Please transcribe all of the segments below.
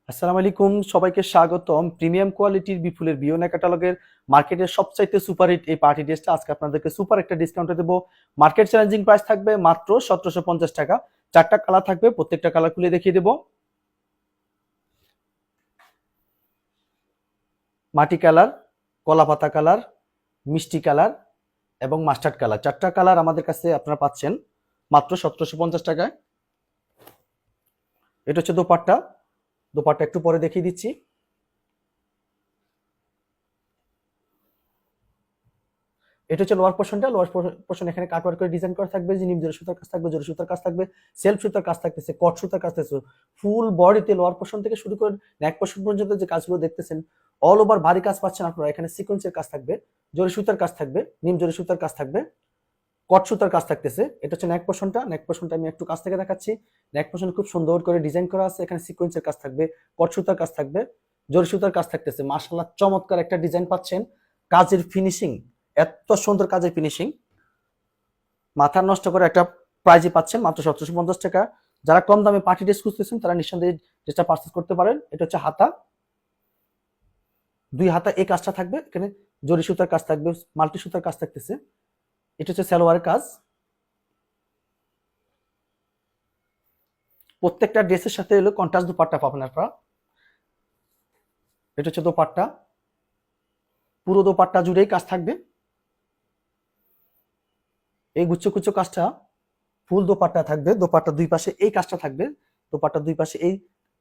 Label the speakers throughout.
Speaker 1: আসসালামু আলাইকুম, সবাইকে স্বাগতম। প্রিমিয়াম কোয়ালিটির বিপুলের বিয়োনা ক্যাটালগের মার্কেটের সবচাইতে সুপার হিট এই পার্টি ড্রেসটা আজকে আপনাদেরকে সুপার একটা ডিসকাউন্টে দেবো। মার্কেট চ্যালেঞ্জিং প্রাইস থাকবে মাত্র 1750 টাকা। চারটা কালার থাকবে, প্রত্যেকটা কালার খুলে দেখিয়ে দেবো। মাটি কালার, কলা পাতা কালার, মিষ্টি কালার এবং মাস্টার্ড কালার, চারটা কালার আমাদের কাছে আপনারা পাচ্ছেন মাত্র 1750 টাকায়। এটা হচ্ছে দোপাট্টা। দোপাট্টা একটু পরে দেখিয়ে দিচ্ছি। এটা হচ্ছে লোয়ার পোর্শনটা। লোয়ার পোর্শন এখানে কাটওয়ার্ক করে ডিজাইন করা থাকবে, যে নিম জরি সুতার কাজ থাকবে, জরি সুতার কাজ থাকবে, সেলফ সুতার কাজ থাকতেছে, কট সুতার কাজ থাকতেছে। ফুল বডিতে লোয়ার পোর্শন থেকে শুরু করে নেক পোর্শন পর্যন্ত যে কাজগুলো দেখতেছেন অল ওভার ভারী কাজ পাচ্ছেন আপনারা। এখানে সিকোয়েন্সের কাজ থাকবে, জরি সুতার কাজ থাকবে, নিম জরি সুতার কাজ থাকবে, কট সুতার কাজ থাকতেছে। এটা হচ্ছে নেক পোর্শনটা। নেক পোর্শনটা আমি একটু কাছ থেকে দেখাচ্ছি। নেক পোর্শন খুব সুন্দর করে ডিজাইন করা আছে। এখানে সিকোয়েন্সের কাজ থাকবে, কট সুতার কাজ থাকবে, জরি সুতার কাজ থাকতেছে। মাশাআল্লাহ চমৎকার একটা ডিজাইন পাচ্ছেন। কাজের ফিনিশিং এত সুন্দর, কাজের ফিনিশিং মাথা নষ্ট করে একটা প্রাইজে পাচ্ছেন মাত্র 1750 টাকা। যারা কম দামে পার্টি ড্রেস খুঁজতেছেন তারা নিঃসন্দেহে ড্রেসটা পারচেজ করতে পারেন। এটা হচ্ছে হাতা, দুই হাতা এই কাজটা থাকবে। এখানে জরি সুতার কাজ থাকবে, মাল্টি সুতার কাজ থাকতেছে। এটা হচ্ছে সালোয়ারের কাজ। প্রত্যেকটা ড্রেসের সাথে হলো কন্ট্রাস্ট দুপাট্টা পাবেন আপনারা। এটা হচ্ছে দোপাট্টা, পুরো দোপাট্টা জুড়েই কাজ থাকবে। এই গুচ্ছ গুচ্ছ কাজটা ফুল দোপাট্টা থাকবে। দোপাট্টা দুই পাশে এই কাজটা থাকবে। দোপাট্টা দুই পাশে এই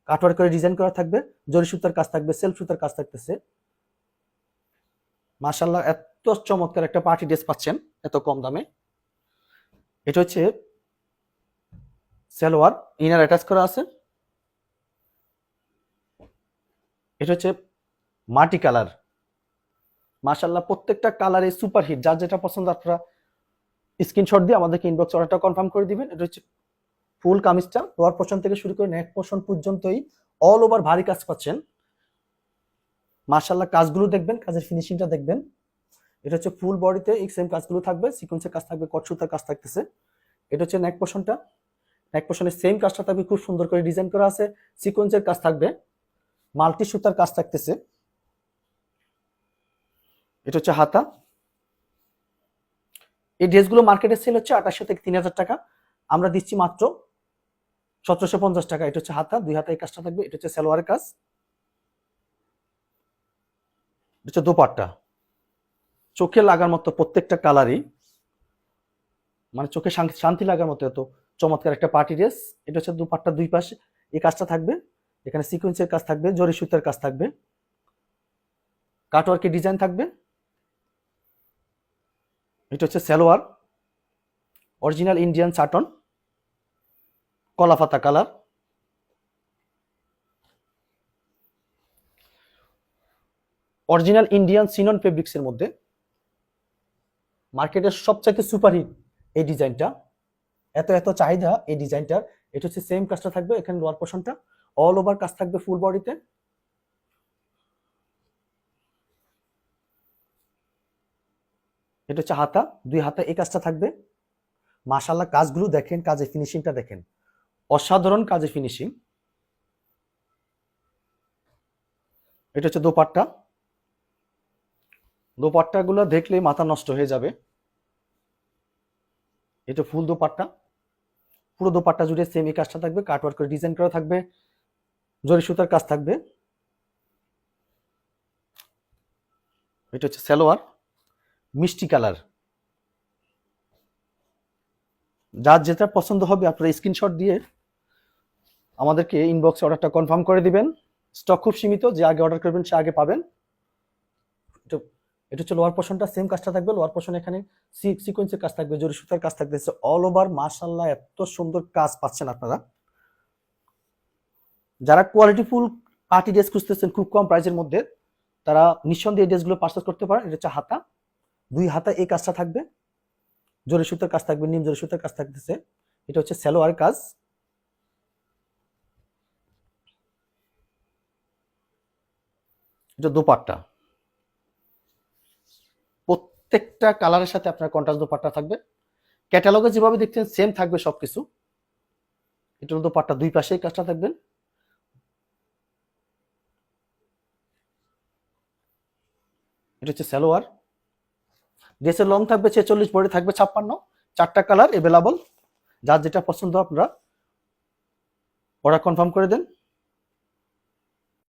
Speaker 1: কাটওয়ার্ক করে ডিজাইন করা থাকবে, জরি সুতার কাজ থাকবে, সেলফ সুতার কাজ থাকতেছে। মাশাআল্লাহ এত চমৎকার একটা পার্টি ড্রেস পাচ্ছেন এত কম দামে। এটা হচ্ছে সালোয়ার, ইনার অ্যাটাচ করা আছে। এটা হচ্ছে মাটি কালার। মাশাআল্লাহ প্রত্যেকটা কালারে সুপার হিট। যার যেটা পছন্দ আপনারা স্ক্রিনশট দিয়ে আমাদেরকে ইনবক্স অর্ডারটা কনফার্ম করে দিবেন। এটা হচ্ছে ফুল কামিজটা, লোয়ার পোর্শন থেকে শুরু করে নেক পোর্শন পর্যন্তই অল ওভার ভারী কাজ পাচ্ছেন। মাশাআল্লাহ কাজগুলো দেখবেন, কাজের ফিনিশিংটা দেখবেন। এটা হচ্ছে ফুল বডিতে এই সেম কাজগুলো থাকবে, সিকোয়েন্সের কাজ থাকবে, কট সুতার কাজ থাকতেছে। এটা হচ্ছে নেক পোর্শনটা। নেক পোর্শনের সেম কাজটা থাকবে, খুব সুন্দর করে ডিজাইন করা আছে, সিকোয়েন্সের কাজ থাকবে, মাল্টি সুতার কাজ থাকতেছে। এটা হচ্ছে হাতা। এই ড্রেসগুলো মার্কেটে সেল হচ্ছে 2800 থেকে 3000 টাকা। আমরা দিচ্ছি মাত্র 1750 টাকা। এটা হচ্ছে হাতা, দুই হাতা এই কাজটা থাকবে। এটা হচ্ছে সালোয়ারের কাজ। এটা হচ্ছে দোপাট্টা। চোখে লাগার মতো প্রত্যেকটা কালারই, মানে চোখে শান্তি লাগার মতো এত চমৎকার একটা পার্টি ড্রেস। এটা হচ্ছে দোপাট্টা দুই পাশে এই কাজটা থাকবে। এখানে সিকোয়েন্সের কাজ থাকবে, জরি সুতার কাজ থাকবে, কাটওয়ার্কের ডিজাইন থাকবে। এটা হচ্ছে সালোয়ার, অরিজিনাল ইন্ডিয়ান সাটন, কলা পাতা কালার। অরিজিনাল ইন্ডিয়ান সিনন ফেব্রিক্স এর মধ্যে মার্কেটের সবচাইতে সুপারহিট এই ডিজাইনটা। এত এত চাহিদা এই ডিজাইনটার। এটা হচ্ছে সেম কাজটা থাকবে। এখানে লোয়ার পোর্শনটা অল ওভার কাজ থাকবে ফুল বডিতে। এটা হচ্ছে হাতা, দুই হাতা এই কাজটা থাকবে। মাশাআল্লাহ কাজগুলো দেখেন, কাজের ফিনিশিংটা দেখেন, অসাধারণ কাজের ফিনিশিং। এটা হচ্ছে দোপাট্টা। দোপাট্টাগুলো দেখলে মাথা নষ্ট হয়ে যাবে। এটা ফুল দোপাট্টা, পুরো দোপাট্টা জুড়ে সেম এই কাজটা থাকবে, কাটওয়ার্ক করে ডিজাইন করা থাকবে, জরি সুতার কাজ থাকবে। এটা হচ্ছে সালোয়ার, মিষ্টি কালার। যার যেটা পছন্দ হবে আপনারা স্ক্রিনশট দিয়ে আমাদেরকে ইনবক্সে অর্ডারটা কনফার্ম করে দিবেন। স্টক খুব সীমিত, যে আগে অর্ডার করবেন সে আগে পাবেন। এটা হচ্ছে লোয়ার পোর্শনটা, সেম কাজটা থাকবে। লোয়ার পোর্শন এখানে সিকোয়েন্সের কাজ থাকবে, জরি সুতার কাজ থাকতেছে অল ওভার। মাশাআল্লাহ এত সুন্দর কাজ পাচ্ছেন আপনারা। যারা কোয়ালিটিফুল পার্টি ড্রেস খুঁজতেছেন খুব কম প্রাইসের মধ্যে, তারা নিঃসন্দেহে এই ড্রেসগুলো পারচেজ করতে পারেন। এটা হচ্ছে হাতা, দুই হাতা এই কাজটা থাকবে, জরি সুতার কাজ থাকবে, নিম জরি সুতার কাজ থাকতেছে। এটা হচ্ছে সালোয়ার কাজ। এটা দোপাট্টা, প্রত্যেকটা কালারের সাথে আপনার কন্ট্রাস্ট দোপাট্টা থাকবে। ক্যাটালগে যেভাবে দেখছেন সেম থাকবে সবকিছু। এটা হলো দোপাট্টা, দুই পাশে এই কাজটা থাকবে। এটা হচ্ছে সালোয়ার। ড্রেসের লং থাকবে 46, বডি থাকবে 56, 4টা কালার অ্যাভেলেবল। যার যেটা পছন্দ আপনারা অর্ডার কনফার্ম করে দেন।